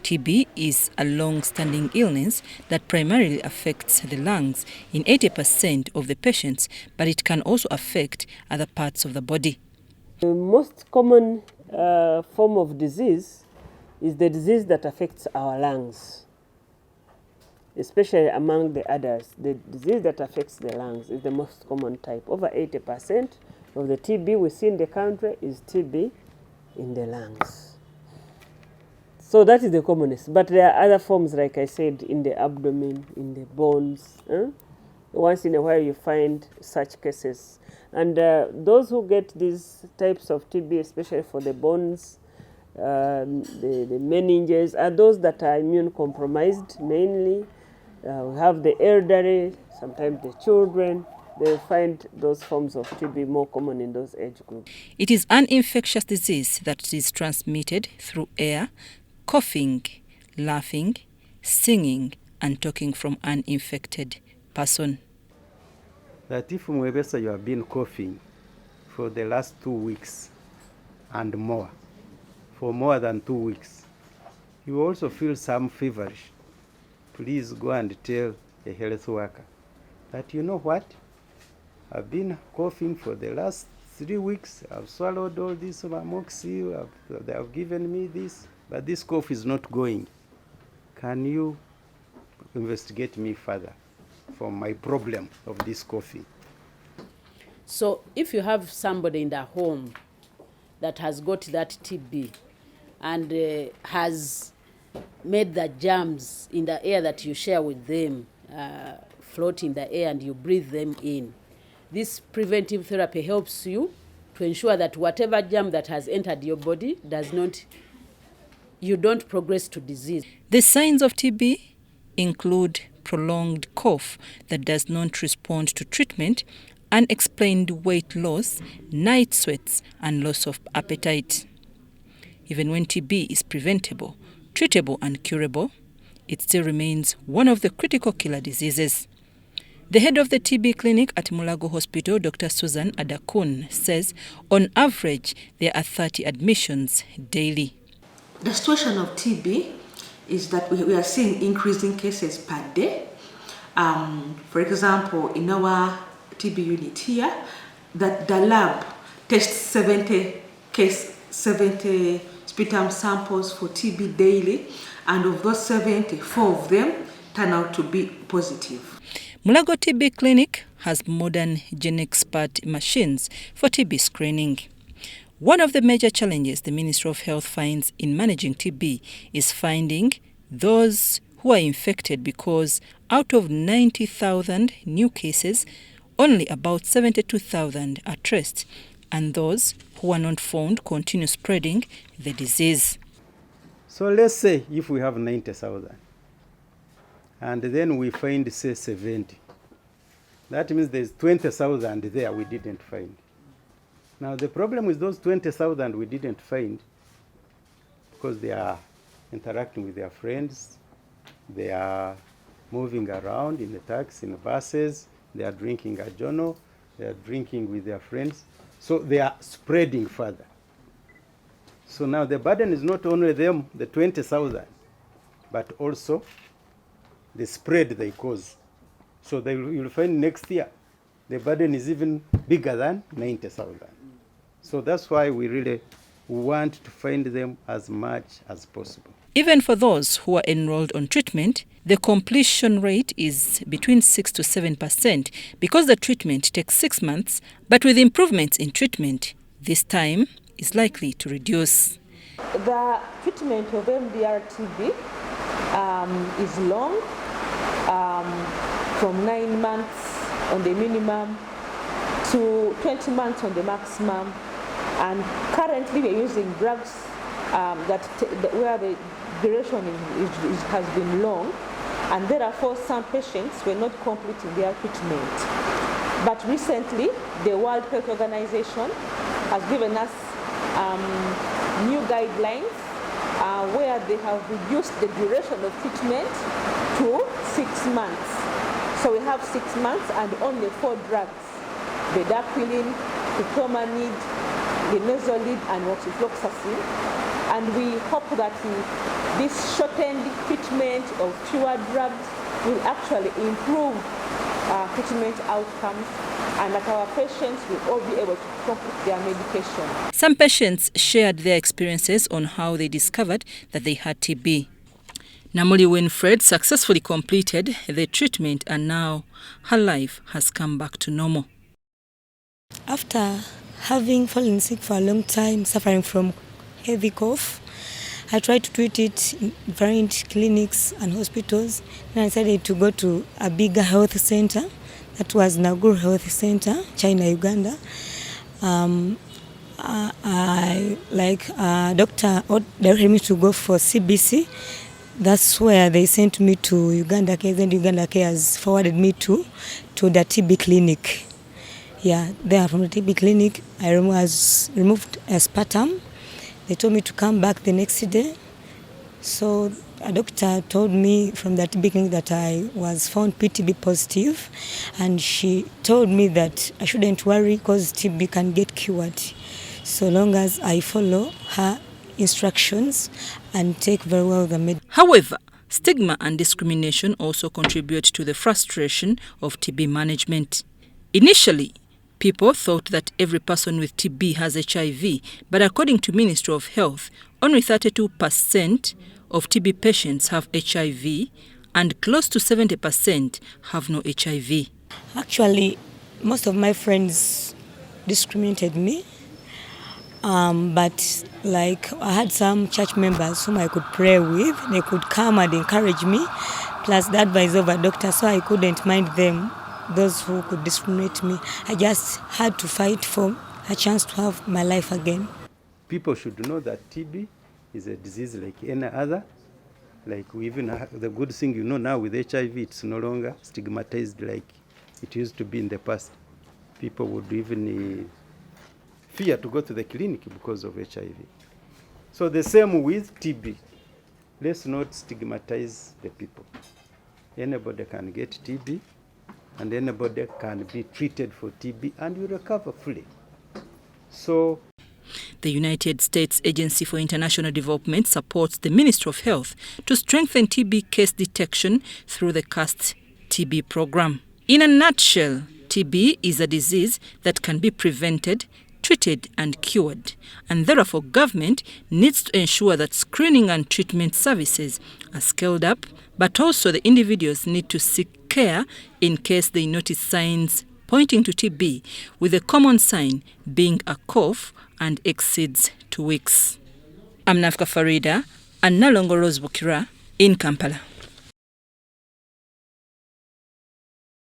TB is a long-standing illness that primarily affects the lungs in 80% of the patients, but it can also affect other parts of the body. The most common form of disease is the disease that affects our lungs, especially among the adults. The disease that affects the lungs is the most common type. Over 80% of the TB we see in the country is TB in the lungs. So that is the commonest. But there are other forms, like I said, in the abdomen, in the bones. Once in a while you find such cases. And those who get these types of TB, especially for the bones, the meninges, are those that are immune compromised mainly. We have the elderly, sometimes the children. They find those forms of TB more common in those age groups. It is an infectious disease that is transmitted through air, coughing, laughing, singing, and talking from an infected person. That if you have been coughing for the last 2 weeks and more, for more than 2 weeks, you also feel some feverish, please go and tell a health worker that, you know what, I've been coughing for the last 3 weeks, I've swallowed all this amoxicillin, they have given me this, but this cough is not going. Can you investigate me further for my problem of this coughing? So if you have somebody in the home that has got that TB and has made the germs in the air that you share with them float in the air and you breathe them in, this preventive therapy helps you to ensure that whatever germ that has entered your body you don't progress to disease. The signs of TB include prolonged cough that does not respond to treatment, unexplained weight loss, night sweats, and loss of appetite. Even when TB is preventable, treatable, and curable, it still remains one of the critical killer diseases. The head of the TB clinic at Mulago Hospital, Dr. Susan Adakun, says on average there are 30 admissions daily. The situation of TB is that we are seeing increasing cases per day. For example, in our TB unit here, that the lab tests 70 sputum samples for TB daily, and of those 70, 4 of them turn out to be positive. Mulago TB Clinic has modern GenExpert machines for TB screening. One of the major challenges the Ministry of Health finds in managing TB is finding those who are infected, because out of 90,000 new cases, only about 72,000 are traced, and those who are not found continue spreading the disease. So let's say if we have 90,000 and then we find, say, 70, that means there's 20,000 there we didn't find. Now the problem with those 20,000 we didn't find, because they are interacting with their friends, they are moving around in the taxi, in the buses, they are drinking a journal, they are drinking with their friends, so they are spreading further. So now the burden is not only them, the 20,000, but also the spread they cause. So you'll find next year the burden is even bigger than 90,000. So that's why we really want to find them as much as possible. Even for those who are enrolled on treatment, the completion rate is between 6 to 7% because the treatment takes 6 months, but with improvements in treatment, this time is likely to reduce. The treatment of MDR-TB is long, from 9 months on the minimum to 20 months on the maximum. And currently we're using drugs where the duration has been long, and therefore some patients were not completing their treatment. But recently, the World Health Organization has given us new guidelines where they have reduced the duration of treatment to 6 months. So we have 6 months and only 4 drugs: bedaquiline, clomid, linezolid, and rofloxacin. and we hope that this shortened treatment of fewer drugs will actually improve treatment outcomes, and that our patients will all be able to cope with their medication. Some patients shared their experiences on how they discovered that they had TB. Namuli Winfred successfully completed the treatment, and now her life has come back to normal. After having fallen sick for a long time, suffering from heavy cough, I tried to treat it in different clinics and hospitals. Then I decided to go to a bigger health center. That was Naguru Health Center, China, Uganda. Doctor directed me to go for CBC. That's where they sent me to Uganda Care. Then Uganda Care has forwarded me to the TB clinic. Yeah, there from the TB clinic, I was removed aspartame. They told me to come back the next day. So a doctor told me from that beginning that I was found TB positive, and she told me that I shouldn't worry because TB can get cured so long as I follow her instructions and take very well the medicine. However, stigma and discrimination also contribute to the frustration of TB management. Initially, people thought that every person with TB has HIV, but according to Ministry of Health, only 32% of TB patients have HIV and close to 70% have no HIV. Actually, most of my friends discriminated me, but like I had some church members whom I could pray with. They could come and encourage me, plus the advice of a doctor, so I couldn't mind them. Those who could discriminate me, I just had to fight for a chance to have my life again. People should know that TB is a disease like any other. Like we even have the good thing, now with HIV, it's no longer stigmatized like it used to be in the past. People would even fear to go to the clinic because of HIV. So the same with TB. Let's not stigmatize the people. Anybody can get TB, and anybody can be treated for TB and you recover fully. So the United States Agency for International Development supports the Ministry of Health to strengthen TB case detection through the CAST TB program. In a nutshell, TB is a disease that can be prevented, treated and cured, and therefore government needs to ensure that screening and treatment services are scaled up, but also the individuals need to seek care in case they notice signs pointing to TB, with a common sign being a cough and exceeds 2 weeks. I'm Nafka Farida and Nalongo Rose Bukira in Kampala.